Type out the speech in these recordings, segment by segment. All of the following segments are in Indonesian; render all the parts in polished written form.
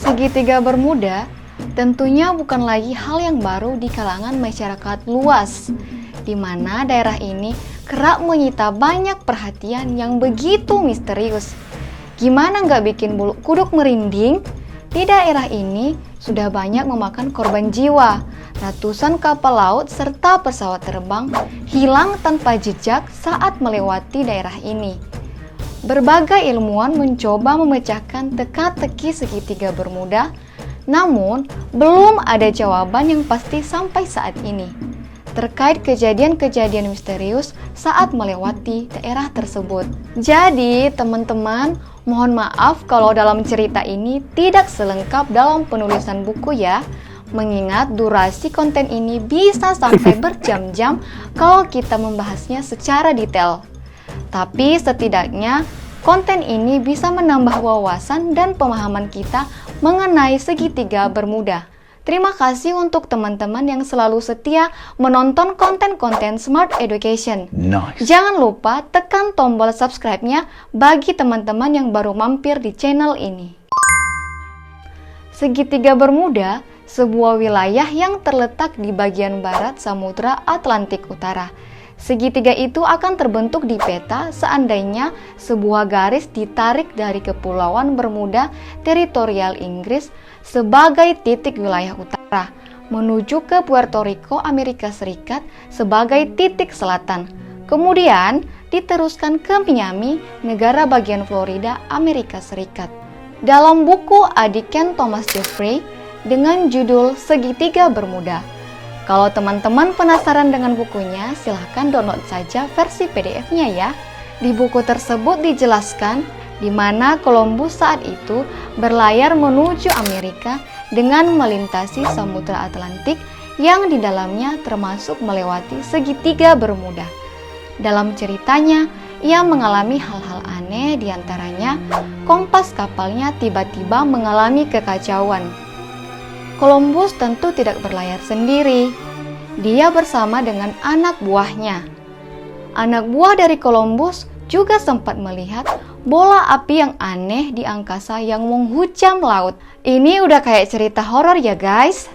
Segitiga Bermuda tentunya bukan lagi hal yang baru di kalangan masyarakat luas, di mana daerah ini kerap menyita banyak perhatian yang begitu misterius. Gimana nggak bikin bulu kuduk merinding? Di daerah ini sudah banyak memakan korban jiwa. Ratusan kapal laut serta pesawat terbang hilang tanpa jejak saat melewati daerah ini. Berbagai ilmuwan mencoba memecahkan teka-teki segitiga Bermuda, namun belum ada jawaban yang pasti sampai saat ini terkait kejadian-kejadian misterius saat melewati daerah tersebut. Jadi, teman-teman, mohon maaf kalau dalam cerita ini tidak selengkap dalam penulisan buku ya, mengingat durasi konten ini bisa sampai berjam-jam kalau kita membahasnya secara detail. Tapi setidaknya konten ini bisa menambah wawasan dan pemahaman kita mengenai segitiga Bermuda. Terima kasih untuk teman-teman yang selalu setia menonton konten-konten Smart Education. Nice. Jangan lupa tekan tombol subscribe-nya bagi teman-teman yang baru mampir di channel ini. Segitiga Bermuda, sebuah wilayah yang terletak di bagian barat Samudra Atlantik Utara. Segitiga itu akan terbentuk di peta seandainya sebuah garis ditarik dari Kepulauan Bermuda teritorial Inggris sebagai titik wilayah utara, menuju ke Puerto Rico, Amerika Serikat sebagai titik selatan. Kemudian diteruskan ke Miami, negara bagian Florida, Amerika Serikat. Dalam buku adik Ken Thomas Jeffrey dengan judul Segitiga Bermuda. Kalau teman-teman penasaran dengan bukunya, silahkan download saja versi PDF-nya ya. Di buku tersebut dijelaskan di mana Columbus saat itu berlayar menuju Amerika dengan melintasi Samudra Atlantik yang di dalamnya termasuk melewati segitiga Bermuda. Dalam ceritanya, ia mengalami hal-hal aneh, diantaranya kompas kapalnya tiba-tiba mengalami kekacauan. Columbus tentu tidak berlayar sendiri. Dia bersama dengan anak buahnya. Anak buah dari Columbus juga sempat melihat bola api yang aneh di angkasa yang menghujam laut. Ini udah kayak cerita horor ya guys.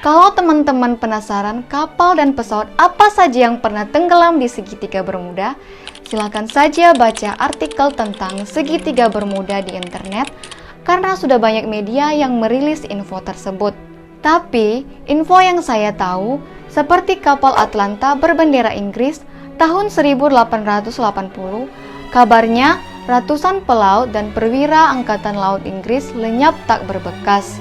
Kalau teman-teman penasaran kapal dan pesawat apa saja yang pernah tenggelam di segitiga Bermuda, silakan saja baca artikel tentang segitiga Bermuda di internet, karena sudah banyak media yang merilis info tersebut. Tapi, info yang saya tahu, seperti kapal Atlanta berbendera Inggris tahun 1880, kabarnya ratusan pelaut dan perwira Angkatan Laut Inggris lenyap tak berbekas.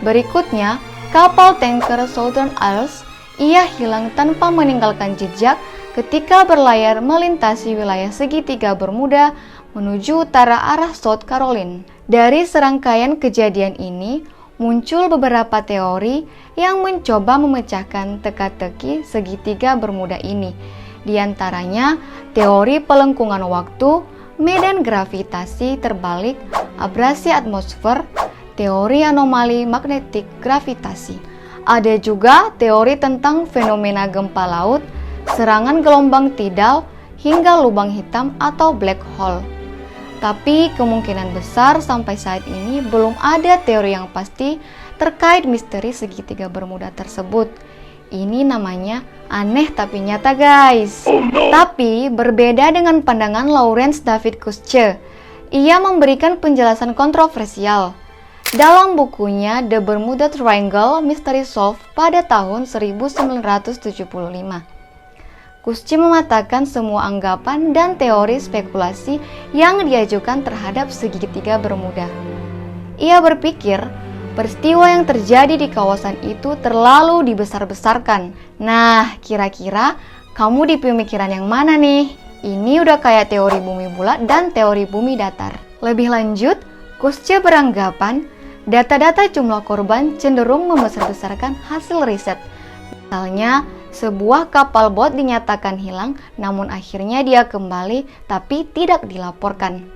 Berikutnya, kapal tanker Southern Isles, ia hilang tanpa meninggalkan jejak ketika berlayar melintasi wilayah segitiga Bermuda menuju utara arah South Carolina. Dari serangkaian kejadian ini, muncul beberapa teori yang mencoba memecahkan teka-teki segitiga Bermuda ini. Di antaranya, teori pelengkungan waktu, medan gravitasi terbalik, abrasi atmosfer, teori anomali magnetik gravitasi. Ada juga teori tentang fenomena gempa laut, serangan gelombang tidal, hingga lubang hitam atau black hole. Tapi kemungkinan besar sampai saat ini belum ada teori yang pasti terkait misteri segitiga Bermuda tersebut. Ini namanya aneh tapi nyata guys. Oh, no. Tapi berbeda dengan pandangan Lawrence David Kutsche, ia memberikan penjelasan kontroversial. Dalam bukunya The Bermuda Triangle Mystery Solved pada tahun 1975, Kutsche mematakan semua anggapan dan teori spekulasi yang diajukan terhadap segitiga Bermuda. Ia berpikir peristiwa yang terjadi di kawasan itu terlalu dibesar-besarkan. Nah, kira-kira kamu di pemikiran yang mana nih? Ini udah kayak teori bumi bulat dan teori bumi datar. Lebih lanjut, Kutsche beranggapan data-data jumlah korban cenderung membesar-besarkan hasil riset. Misalnya, sebuah kapal bot dinyatakan hilang, namun akhirnya dia kembali tapi tidak dilaporkan.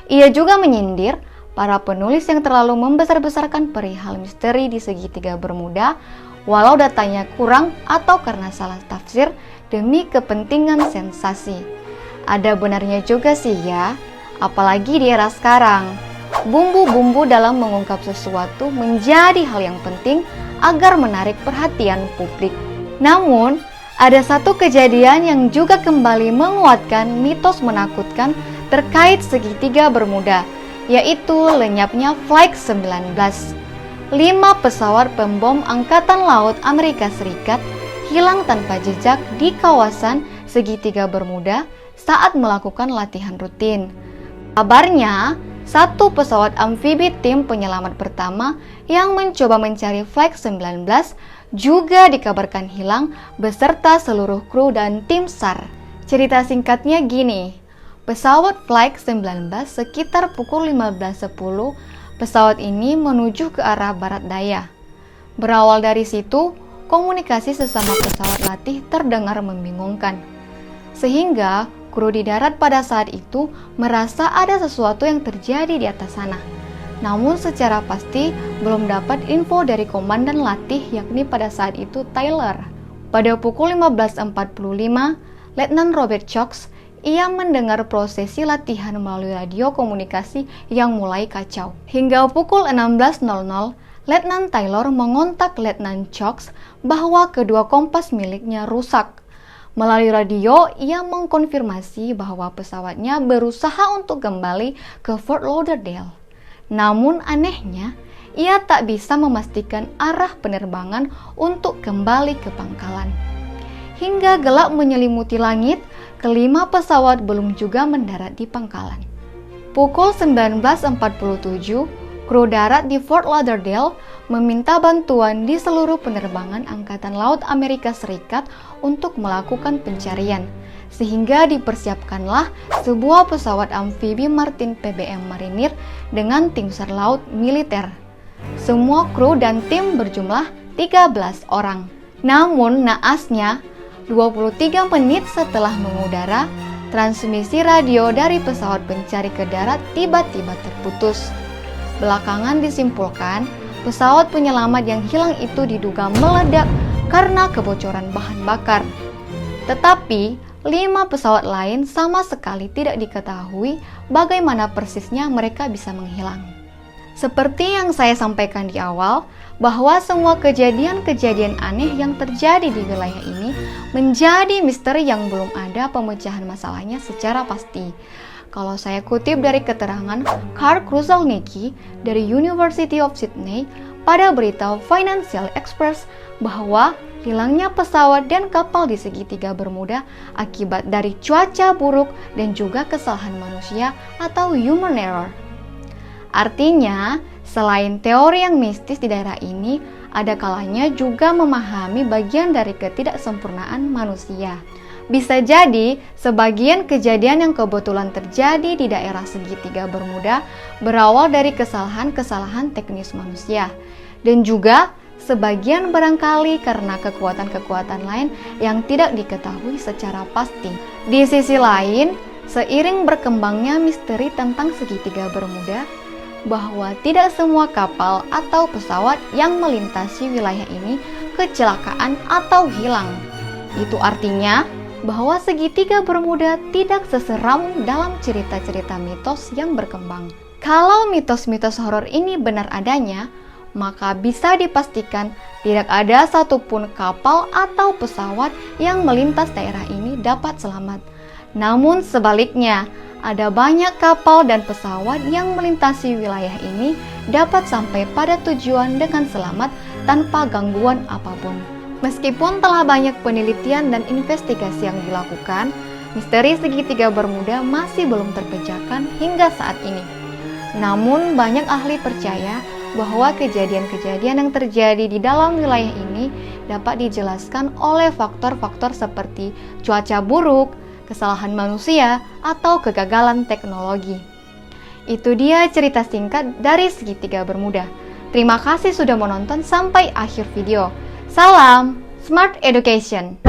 Ia juga menyindir para penulis yang terlalu membesar-besarkan perihal misteri di segitiga Bermuda, walau datanya kurang atau karena salah tafsir demi kepentingan sensasi. Ada benarnya juga sih ya, apalagi di era sekarang. bumbu-bumbu dalam mengungkap sesuatu menjadi hal yang penting agar menarik perhatian publik. Namun, ada satu kejadian yang juga kembali menguatkan mitos menakutkan terkait segitiga Bermuda, yaitu lenyapnya Flight 19. 5 pesawat pembom Angkatan Laut Amerika Serikat hilang tanpa jejak di kawasan segitiga Bermuda saat melakukan latihan rutin. Kabarnya, satu pesawat amfibi tim penyelamat pertama yang mencoba mencari Flight 19 juga dikabarkan hilang beserta seluruh kru dan tim SAR. Cerita singkatnya gini, pesawat Flight 19 sekitar pukul 15.10, pesawat ini menuju ke arah barat daya. Berawal dari situ, komunikasi sesama pesawat latih terdengar membingungkan. Sehingga kru di darat pada saat itu merasa ada sesuatu yang terjadi di atas sana. Namun secara pasti belum dapat info dari komandan latih yakni pada saat itu Tyler. Pada pukul 15.45, Letnan Robert Cox ia mendengar prosesi latihan melalui radio komunikasi yang mulai kacau. Hingga pukul 16.00, Letnan Taylor mengontak Letnan Cox bahwa kedua kompas miliknya rusak. Melalui radio, ia mengkonfirmasi bahwa pesawatnya berusaha untuk kembali ke Fort Lauderdale. Namun anehnya, ia tak bisa memastikan arah penerbangan untuk kembali ke pangkalan. Hingga gelap menyelimuti langit, kelima pesawat belum juga mendarat di pangkalan. Pukul 19.47, kru darat di Fort Lauderdale meminta bantuan di seluruh penerbangan Angkatan Laut Amerika Serikat untuk melakukan pencarian, sehingga dipersiapkanlah sebuah pesawat amfibi Martin PBM Marinir dengan tim SAR laut militer. Semua kru dan tim berjumlah 13 orang. Namun naasnya, 23 menit setelah mengudara, transmisi radio dari pesawat pencari ke darat tiba-tiba terputus. Belakangan disimpulkan, pesawat penyelamat yang hilang itu diduga meledak karena kebocoran bahan bakar. Tetapi, 5 pesawat lain sama sekali tidak diketahui bagaimana persisnya mereka bisa menghilang. Seperti yang saya sampaikan di awal, bahwa semua kejadian-kejadian aneh yang terjadi di wilayah ini menjadi misteri yang belum ada pemecahan masalahnya secara pasti. Kalau saya kutip dari keterangan Karl Kruszelnicki dari University of Sydney pada berita Financial Express bahwa hilangnya pesawat dan kapal di segitiga Bermuda akibat dari cuaca buruk dan juga kesalahan manusia atau human error. Artinya, selain teori yang mistis di daerah ini, ada kalanya juga memahami bagian dari ketidaksempurnaan manusia. Bisa jadi, sebagian kejadian yang kebetulan terjadi di daerah segitiga Bermuda berawal dari kesalahan-kesalahan teknis manusia. Dan juga, sebagian barangkali karena kekuatan-kekuatan lain yang tidak diketahui secara pasti. Di sisi lain, seiring berkembangnya misteri tentang segitiga Bermuda, bahwa tidak semua kapal atau pesawat yang melintasi wilayah ini kecelakaan atau hilang. Itu artinya bahwa segitiga Bermuda tidak seseram dalam cerita-cerita mitos yang berkembang. Kalau mitos-mitos horor ini benar adanya, maka bisa dipastikan tidak ada satupun kapal atau pesawat yang melintas daerah ini dapat selamat. Namun sebaliknya, ada banyak kapal dan pesawat yang melintasi wilayah ini dapat sampai pada tujuan dengan selamat tanpa gangguan apapun. Meskipun telah banyak penelitian dan investigasi yang dilakukan, misteri segitiga Bermuda masih belum terpecahkan hingga saat ini. Namun banyak ahli percaya bahwa kejadian-kejadian yang terjadi di dalam wilayah ini dapat dijelaskan oleh faktor-faktor seperti cuaca buruk, kesalahan manusia, atau kegagalan teknologi. Itu dia cerita singkat dari segitiga Bermuda. Terima kasih sudah menonton sampai akhir video. Salam Smart Education!